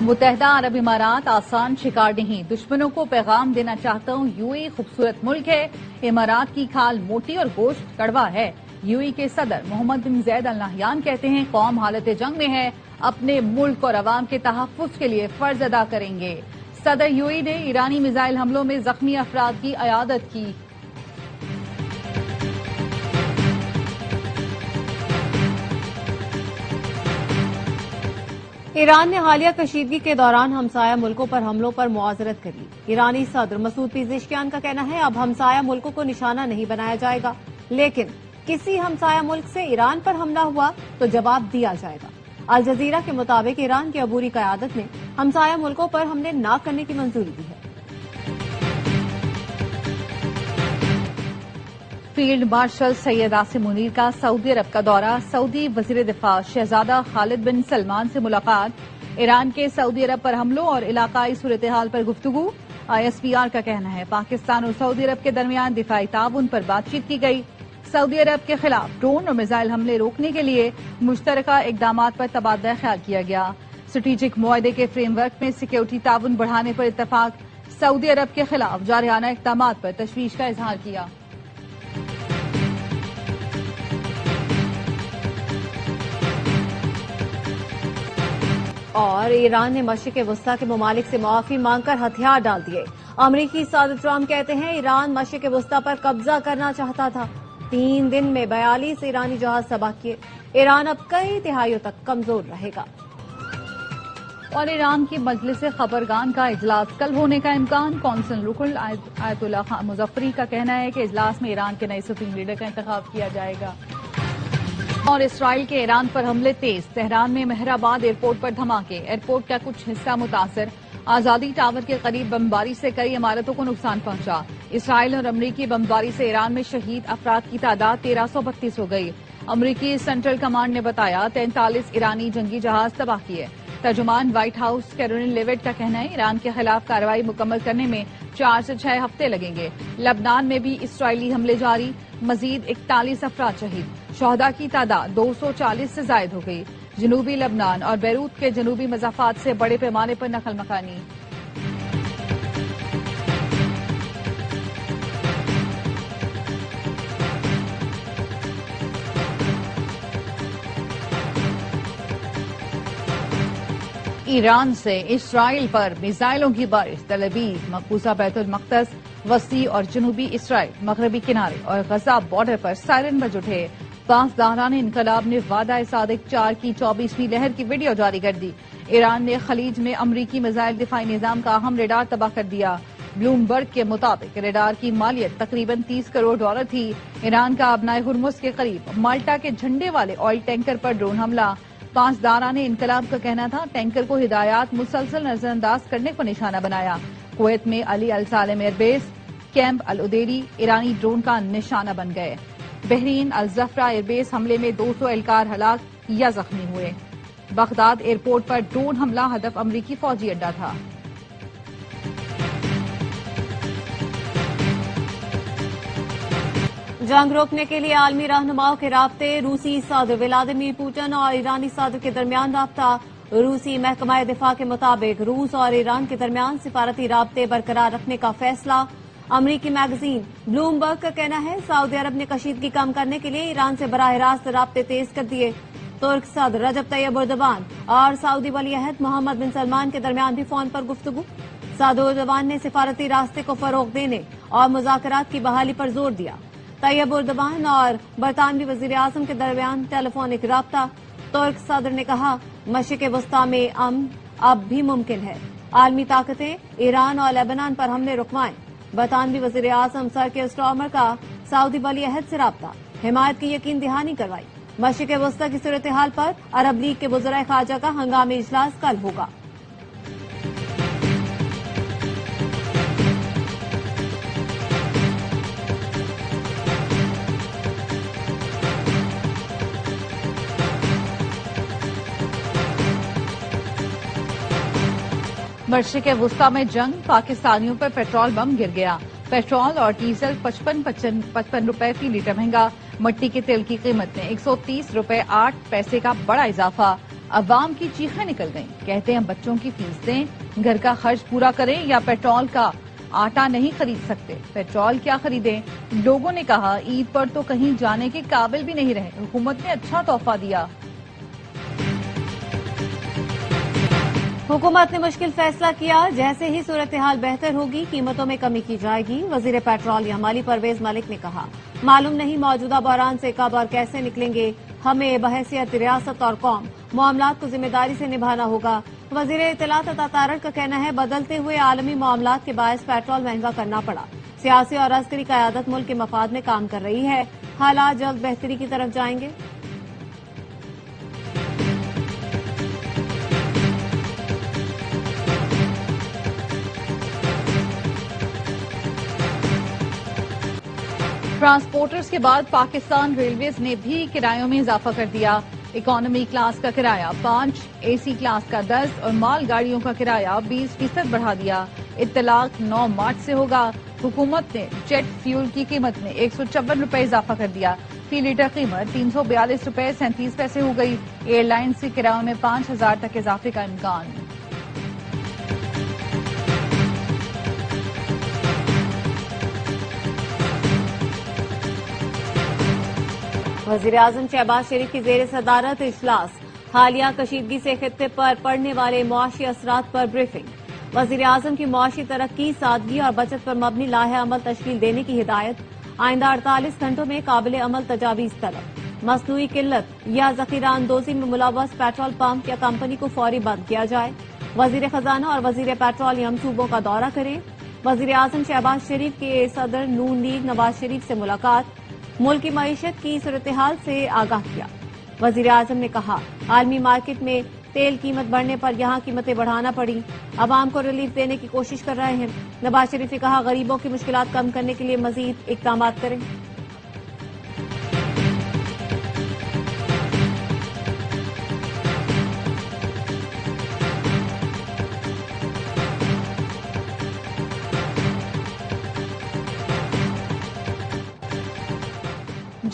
متحدہ عرب امارات آسان شکار نہیں، دشمنوں کو پیغام دینا چاہتا ہوں، یو اے خوبصورت ملک ہے، امارات کی کھال موٹی اور گوشت کڑوا ہے۔ یو اے کے صدر محمد بن زید ال نہیان کہتے ہیں قوم حالت جنگ میں ہے، اپنے ملک اور عوام کے تحفظ کے لیے فرض ادا کریں گے۔ صدر یو اے نے ایرانی میزائل حملوں میں زخمی افراد کی عیادت کی۔ ایران نے حالیہ کشیدگی کے دوران ہمسایہ ملکوں پر حملوں پر معذرت کر لی۔ ایرانی صدر مسعود پیزشکیان کا کہنا ہے اب ہمسایہ ملکوں کو نشانہ نہیں بنایا جائے گا، لیکن کسی ہمسایہ ملک سے ایران پر حملہ ہوا تو جواب دیا جائے گا۔ الجزیرہ کے مطابق ایران کی عبوری قیادت نے ہمسایہ ملکوں پر حملے نہ کرنے کی منظوری دی ہے۔ فیلڈ مارشل سید عاصم منیر کا سعودی عرب کا دورہ، سعودی وزیر دفاع شہزادہ خالد بن سلمان سے ملاقات، ایران کے سعودی عرب پر حملوں اور علاقائی صورتحال پر گفتگو۔ ISPR کا کہنا ہے پاکستان اور سعودی عرب کے درمیان دفاعی تعاون پر بات چیت کی گئی۔ سعودی عرب کے خلاف ڈرون اور میزائل حملے روکنے کے لیے مشترکہ اقدامات پر تبادلہ خیال کیا گیا۔ اسٹریٹجک معاہدے کے فریم ورک میں سیکیورٹی تعاون بڑھانے پر اتفاق، سعودی عرب کے خلاف جارحانہ اقدامات پر تشویش کا اظہار کیا۔ اور ایران نے مشرق وسطیٰ کے ممالک سے معافی مانگ کر ہتھیار ڈال دیے۔ امریکی صدر ٹرمپ کہتے ہیں ایران مشرق وسطیٰ پر قبضہ کرنا چاہتا تھا۔ 3 دن میں 42 ایرانی جہاز تباہ کیے۔ ایران اب کئی دہائیوں تک کمزور رہے گا۔ اور ایران کی مجلس خبرگان کا اجلاس کل ہونے کا امکان، کونسل رکن آیت اللہ خان مظفری کا کہنا ہے کہ اجلاس میں ایران کے نئے سپریم لیڈر کا انتخاب کیا جائے گا۔ اور اسرائیل کے ایران پر حملے تیز، تہران میں مہرآباد ایئرپورٹ پر دھماکے، ایئرپورٹ کا کچھ حصہ متاثر، آزادی ٹاور کے قریب بمباری سے کئی عمارتوں کو نقصان پہنچا۔ اسرائیل اور امریکی بمباری سے ایران میں شہید افراد کی تعداد 1332 ہو گئی۔ امریکی سینٹرل کمانڈ نے بتایا 43 ایرانی جنگی جہاز تباہ کیے۔ ترجمان وائٹ ہاؤس کیرولین لیوٹ کا کہنا ہے ایران کے خلاف کارروائی مکمل کرنے میں 4 سے 6 ہفتے لگیں گے۔ لبنان میں بھی اسرائیلی حملے جاری، مزید 41 افراد شہید، شہداء کی تعداد 240 سے زائد ہو گئی۔ جنوبی لبنان اور بیروت کے جنوبی مضافات سے بڑے پیمانے پر نقل مکانی۔ ایران سے اسرائیل پر میزائلوں کی بارش، تل ابیب، مقبوضہ بیت المقدس، وسطی اور جنوبی اسرائیل، مغربی کنارے اور غزہ بارڈر پر سائرن بج اٹھے۔ پاسداران انقلاب نے وعدہ صادق 4 کی 24ویں لہر کی ویڈیو جاری کر دی۔ ایران نے خلیج میں امریکی میزائل دفاعی نظام کا اہم ریڈار تباہ کر دیا۔ بلومبرگ کے مطابق ریڈار کی مالیت تقریباً $30 کروڑ تھی۔ ایران کا ابنائے ہرمز کے قریب مالٹا کے جھنڈے والے آئل ٹینکر پر ڈرون حملہ، پاسداران انقلاب کا کہنا تھا ٹینکر کو ہدایات مسلسل نظر انداز کرنے کو نشانہ بنایا۔ کویت میں علی السالم ایئر بیس، کیمپ العدیری ایرانی ڈرون کا نشانہ بن گئے۔ بحرین الزفرہ ایئر بیس حملے میں 200 اہلکار ہلاک یا زخمی ہوئے۔ بغداد ایئرپورٹ پر ڈرون حملہ، ہدف امریکی فوجی اڈہ تھا۔ جنگ روکنے کے لیے عالمی رہنماؤں کے رابطے، روسی صدر ولادیمیر پوٹن اور ایرانی صدر کے درمیان رابطہ۔ روسی محکمہ دفاع کے مطابق روس اور ایران کے درمیان سفارتی رابطے برقرار رکھنے کا فیصلہ۔ امریکی میگزین بلومبرگ کا کہنا ہے سعودی عرب نے کشیدگی کم کرنے کے لیے ایران سے براہ راست رابطے تیز کر دیے۔ ترک صدر رجب طیب اردوان اور سعودی ولی عہد محمد بن سلمان کے درمیان بھی فون پر گفتگو۔ صدر اردوان نے سفارتی راستے کو فروغ دینے اور مذاکرات کی بحالی پر زور دیا۔ طیب اردوان اور برطانوی وزیر اعظم کے درمیان ٹیلی فونک رابطہ۔ ترک صدر نے کہا مشرق وسطیٰ میں امن اب بھی ممکن ہے، عالمی طاقتیں ایران اور لیبنان پر حملے رکوائیں۔ برطانوی وزیر اعظم سر کیئر سٹارمر کا سعودی ولی عہد سے رابطہ، حمایت کی یقین دہانی کروائی۔ مشرق وسطیٰ کی صورتحال پر عرب لیگ کے وزرائے خارجہ کا ہنگامی اجلاس کل ہوگا۔ مشرق وسطیٰ میں جنگ، پاکستانیوں پر پیٹرول بم گر گیا۔ پیٹرول اور ڈیزل 55 روپے فی لیٹر مہنگا۔ مٹی کے تیل کی قیمت میں 130 روپے 8 پیسے کا بڑا اضافہ۔ عوام کی چیخیں نکل گئیں، کہتے ہیں بچوں کی فیس دیں، گھر کا خرچ پورا کریں یا پیٹرول کا آٹا نہیں خرید سکتے، پیٹرول کیا خریدیں؟ لوگوں نے کہا عید پر تو کہیں جانے کے قابل بھی نہیں رہے، حکومت نے اچھا تحفہ دیا۔ حکومت نے مشکل فیصلہ کیا، جیسے ہی صورتحال بہتر ہوگی قیمتوں میں کمی کی جائے گی۔ وزیر پیٹرولیم علی پرویز ملک نے کہا معلوم نہیں موجودہ بحران سے کب اور کیسے نکلیں گے، ہمیں بحیثیت ریاست اور قوم معاملات کو ذمہ داری سے نبھانا ہوگا۔ وزیر اطلاعات عطا تارڑ کا کہنا ہے بدلتے ہوئے عالمی معاملات کے باعث پیٹرول مہنگا کرنا پڑا، سیاسی اور عسکری قیادت ملک کے مفاد میں کام کر رہی ہے، حالات جلد بہتری کی طرف جائیں گے۔ ٹرانسپورٹرز کے بعد پاکستان ریلویز نے بھی کرایوں میں اضافہ کر دیا۔ اکانومی کلاس کا کرایہ 5، اے سی کلاس کا 10 اور مال گاڑیوں کا کرایہ 20% بڑھا دیا۔ اطلاق 9 مارچ سے ہوگا۔ حکومت نے جیٹ فیول کی قیمت میں 154 روپے اضافہ کر دیا، فی لیٹر قیمت 342 روپے 37 پیسے ہو گئی۔ ایئر لائنز کے کرایوں میں 5000 تک اضافے کا امکان۔ وزیراعظم شہباز شریف کی زیر صدارت اجلاس، حالیہ کشیدگی سے خطے پر پڑنے والے معاشی اثرات پر بریفنگ۔ وزیراعظم کی معاشی ترقی، سادگی اور بچت پر مبنی لاہے عمل تشکیل دینے کی ہدایت، آئندہ 48 گھنٹوں میں قابل عمل تجاویز طلب۔ مصنوعی قلت یا ذخیرہ اندوزی میں ملوث پیٹرول پمپ یا کمپنی کو فوری بند کیا جائے۔ وزیر خزانہ اور وزیر پیٹرولیم صوبوں کا دورہ کریں۔ وزیراعظم شہباز شریف کے صدر نون لیگ نواز شریف سے ملاقات، ملک کی معیشت کی صورتحال سے آگاہ کیا۔ وزیر اعظم نے کہا عالمی مارکیٹ میں تیل قیمت بڑھنے پر یہاں قیمتیں بڑھانا پڑیں، عوام کو ریلیف دینے کی کوشش کر رہے ہیں۔ نواز شریف نے کہا غریبوں کی مشکلات کم کرنے کے لیے مزید اقدامات کریں۔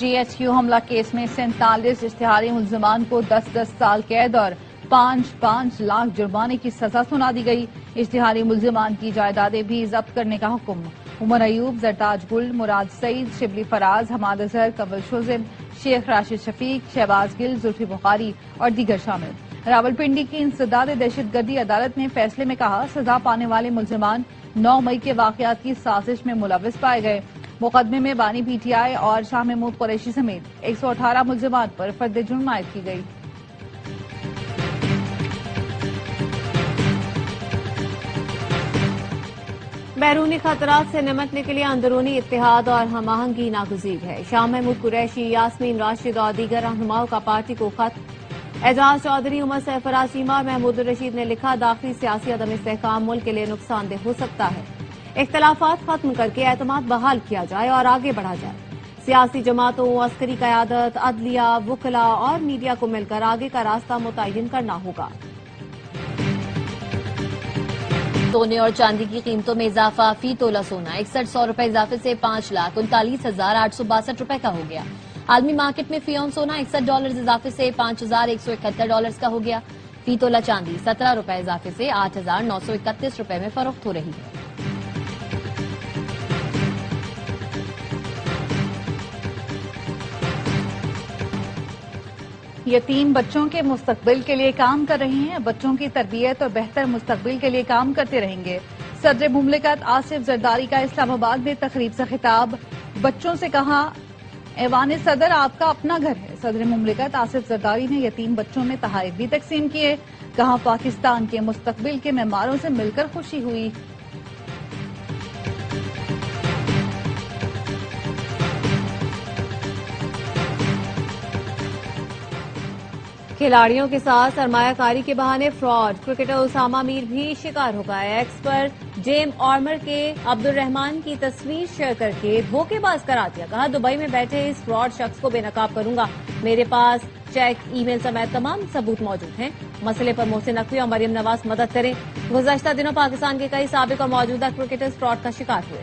جی ایچ کیو حملہ کیس میں 47 اشتہاری ملزمان کو 10 سال قید اور 5 لاکھ جرمانے کی سزا سنا دی گئی۔ اشتہاری ملزمان کی جائیدادیں بھی ضبط کرنے کا حکم۔ عمر ایوب، زرتاج گل، مراد سعید، شبلی فراز، حماد اظہر، کنول شوزم، شیخ راشد شفیق، شہباز گل، زلفی بخاری اور دیگر شامل۔ راولپنڈی کی انسداد دہشت گردی عدالت نے فیصلے میں کہا سزا پانے والے ملزمان 9 مئی کے واقعات کی سازش میں ملوث پائے گئے۔ مقدمے میں بانی پی ٹی آئی اور شاہ محمود قریشی سمیت 118 ملزمات پر فرد جرم عائد کی گئی۔ بیرونی خطرات سے نمٹنے کے لیے اندرونی اتحاد اور ہم آہنگی ناگزیر ہے۔ شاہ محمود قریشی، یاسمین راشد اور دیگر رہنماؤں کا پارٹی کو خط۔ اعجاز چودھری، عمر سرفراز چیمہ اور محمود الرشید نے لکھا داخلی سیاسی عدم استحکام ملک کے لیے نقصان دہ ہو سکتا ہے، اختلافات ختم کر کے اعتماد بحال کیا جائے اور آگے بڑھا جائے۔ سیاسی جماعتوں، عسکری قیادت، عدلیہ، وکلاء اور میڈیا کو مل کر آگے کا راستہ متعین کرنا ہوگا۔ سونے اور چاندی کی قیمتوں میں اضافہ، فی تولہ سونا 6100 روپے اضافے سے 5,39,862 روپے کا ہو گیا۔ عالمی مارکیٹ میں فی اون سونا $61 اضافے سے $5,171 کا ہو گیا۔ فی تولہ چاندی 17 روپے اضافے سے 8,931 روپے میں فروخت ہو رہی ہے۔ یتیم بچوں کے مستقبل کے لیے کام کر رہے ہیں، بچوں کی تربیت اور بہتر مستقبل کے لیے کام کرتے رہیں گے۔ صدر مملکت آصف زرداری کا اسلام آباد میں تقریب سے خطاب، بچوں سے کہا ایوان صدر آپ کا اپنا گھر ہے۔ صدر مملکت آصف زرداری نے یتیم بچوں میں تحائف بھی تقسیم کیے، کہا پاکستان کے مستقبل کے معماروں سے مل کر خوشی ہوئی۔ کھلاڑیوں کے ساتھ سرمایہ کاری کے بہانے فراڈ، کرکٹر اسامہ میر بھی شکار ہو گئے۔ ایکس پر جیم آرمر کے عبد الرحمان کی تصویر شیئر کر کے دھوکے باز قرار دیا، کہا دبئی میں بیٹھے اس فراڈ شخص کو بے نقاب کروں گا، میرے پاس چیک، ای میل سمیت تمام ثبوت موجود ہیں۔ مسئلے پر محسن نقوی اور مریم نواز مدد کریں۔ گزشتہ دنوں پاکستان کے کئی سابق اور موجودہ کرکٹرز فراڈ کا شکار ہوئے۔